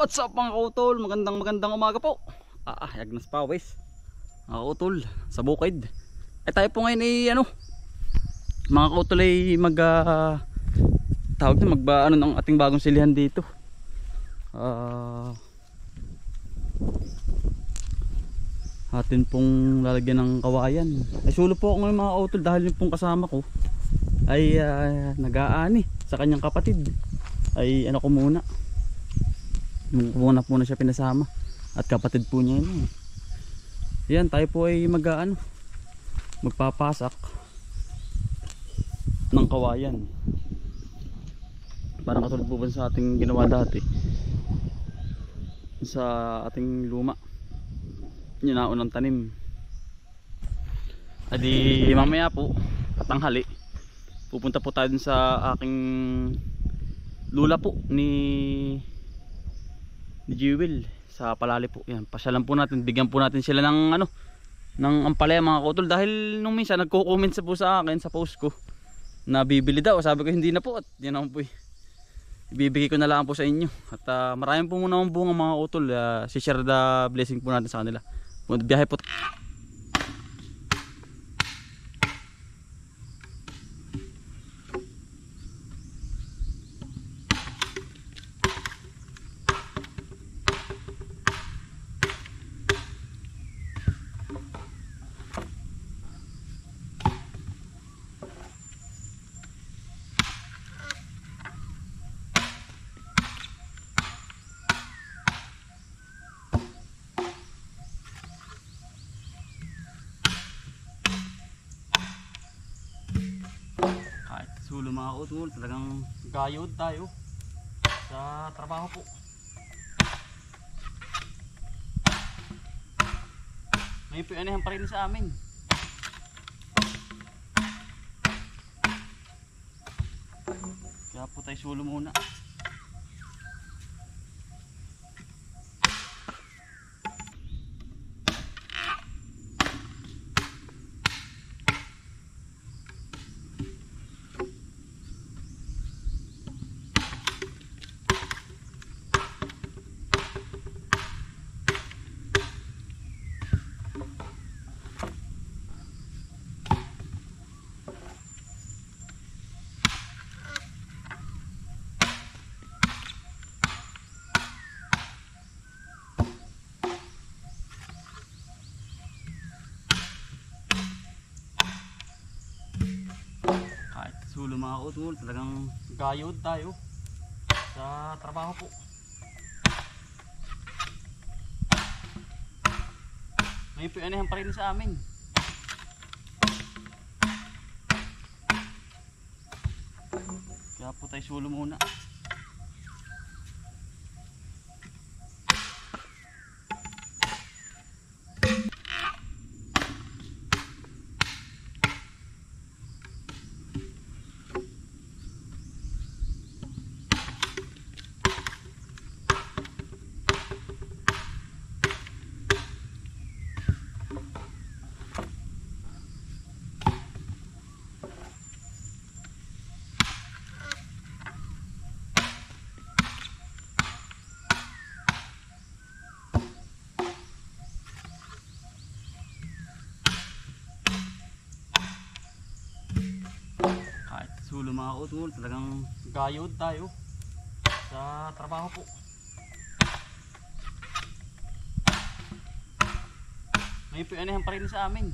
What's up mga kautol? Magandang umaga po. Yagnas pawis. Mga kautol, sa bukid. Tayo po ngayon mga kautol ay tawag na ng ating bagong silihan dito. Atin pong lalagyan ng kawayan. Sulo po ako ngayon mga kautol dahil yung pong kasama ko ay nag-aani sa kanyang kapatid. Muna siya pinasama at kapatid po niya yun. Yan, tayo po ay magpapasak ng kawayan. Parang katulad po sa ating ginawa dati sa ating luma. Yun na unang tanim. Adi mamaya po patanghali pupunta po tayo dun sa aking lula po ni Jewel sa Palali po. Yan, pasyalan po natin, bigyan po natin sila ng ng ampalaya mga kautol, dahil nung minsan nagko-comment po sa akin sa post ko na bibili daw. Sabi ko hindi na po, at yan naman po ibibigay ko na lang po sa inyo. At maraming po muna ang bunga mga kautol. Si-share the blessing po natin sa kanila. Biyahe po. Sulo mga kautol, talagang gayod tayo sa trabaho po. Ngayon po anihan pa rin sa amin. Kaya po tayo sulo muna. Sulo mga kautol, talagang gayod tayo sa trabaho po. Ngayon po anihan pa rin sa amin. Kaya po tayo sulo muna. Sulo mga kautol, talagang gayod tayo sa trabaho po. Ngayon po anihan pa rin sa amin.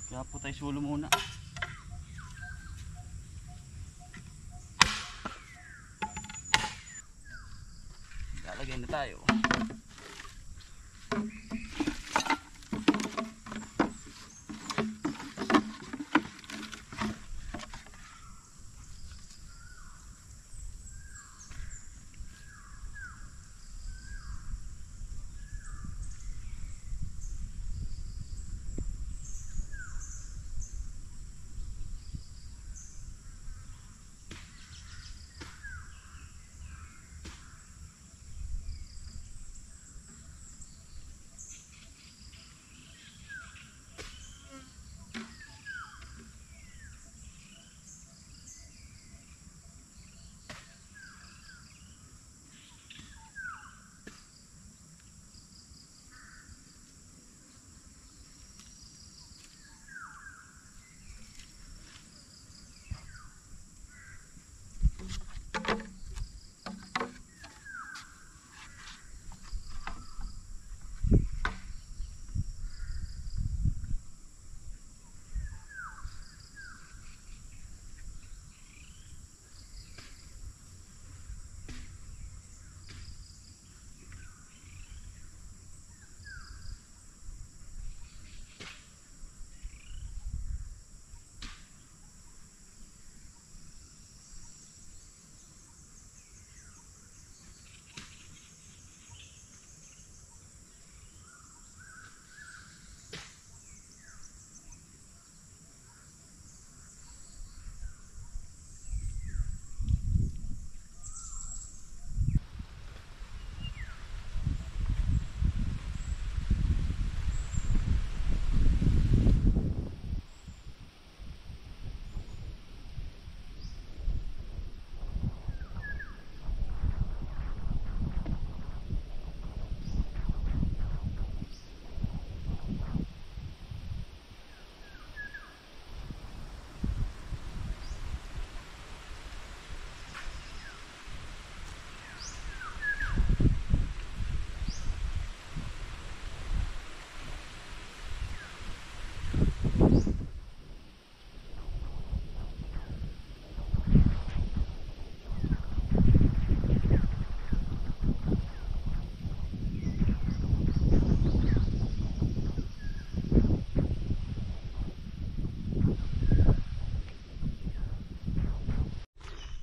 Kaya po tayo sulo muna. Lalagay na tayo.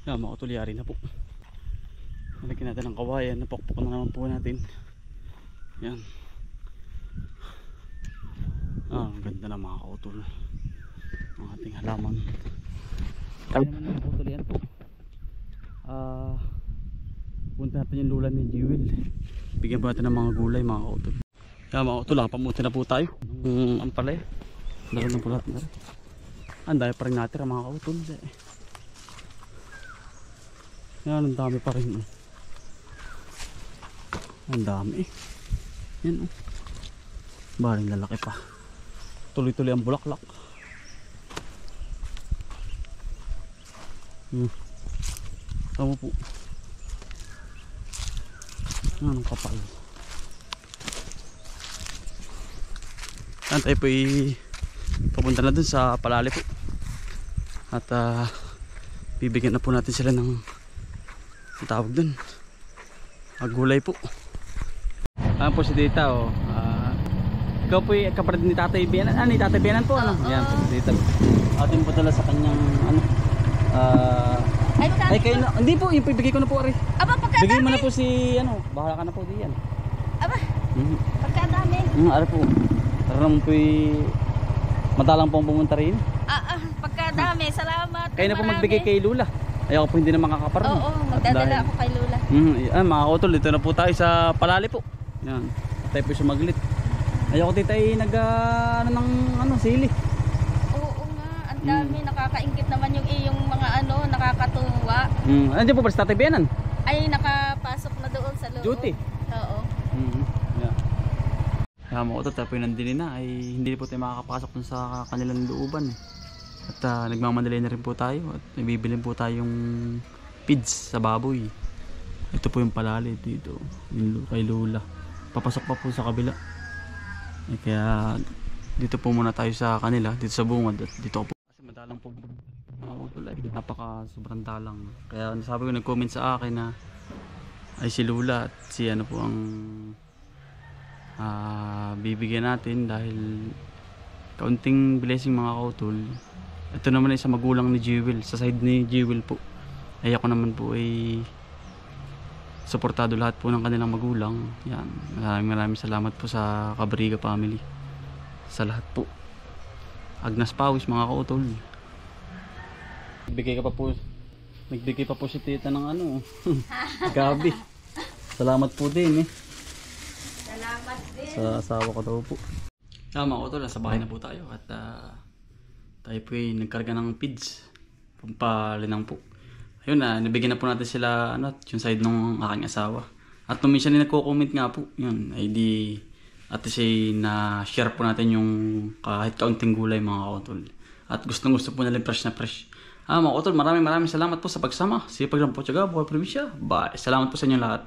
Yan mga utol, yari na po. Halagyan natin ng kawayan, napakpok na naman po natin. Yan. Ang ganda na mga kautol ang ating halaman. Kaya naman mga kautol yan po. Punta natin yung lula ni Jewel. Bigyan po natin ng mga gulay mga kautol. Kaya mga kautol, pamunti na po tayo. Ang palay. Dahil na po lahat na rin. Ang dami pa rin natin mga kautol. Yan, ang dami pa rin. Ang dami. Yan. Baring lalaki pa. Tuloy-tuloy ang bulaklak. Tama po. Ang kapal. Yan tayo po papunta na dun sa palali po. At bibigyan na po natin sila ng tawag dun. Gulay po. Ayan po si Dita oh. Ikaw po yung kapatid ni Tatay Bianan. Ni Tatay Bianan po ano? Ayan po si Dita. Atin po dala sa kanyang ano. Ay kayo na. Hindi po, ibigay ko na po ari. Aba pagkadami. Bigay mo na po si ano, bahala ka na po diyan. Aba. Pagkadami. Ari po. Tara naman po madalang pong pumunta rin. Pagkadami, salamat. Kayo na po magbigay kay Lula. Ayaw po hindi na makakaparang. Oo, magdadala ako kay Lula. Mga kautol, dito na po tayo sa palali po. Yan. Tayo po sumaglit. Ayaw ko dito ay ng sili. Oo nga, ang dami. Nakakaingit naman yung iyong mga nakakatuwa. Andiyan po ba si Tatay Bianan? Ay, nakapasok na doon sa loob. Duty. Oo. Kaya mga kautol, tayo po yung nandili na ay hindi po tayo makakapasok dun sa kanilang looban. At nagmamadali na rin po tayo at nabibilin po tayong feeds sa baboy. Ito po yung palali dito kay Lula. Papasok pa po sa kabila. Kaya dito po muna tayo sa kanila, dito sa bungad. At dito po kasi madalang po napaka sobrang dalang. Kaya sabi ko, nag-comment sa akin na ay si Lula at si ano po ang bibigyan natin dahil kaunting blessing mga kautol. Ito naman ay sa magulang ni Jewel, sa side ni Jewel po. Ay ako naman po ay suportado lahat po ng kanilang magulang. Yan, maraming salamat po sa Cabriga family. Sa lahat po. Agnas Pawis mga kautol. Nagbigay pa po si tita ng gabi. Salamat po din Salamat din. sa asawa ko daw po. Mga kautol, nasa bahay na po tayo at tayo po ay nagkarga ng feeds pampalinang po. Ayun nabigyan na po natin sila yung side ng aking asawa. At nung minsan nagko-comment nga po, yun, ay di at na share po natin yung kahit kaunting gulay mga kautol. At gustong gusto po nila fresh na fresh. Mga kautol, maraming salamat po sa pagsama. Sipag lang po tiyaga, buhay probinsya. Bye. Salamat po sa inyo lahat.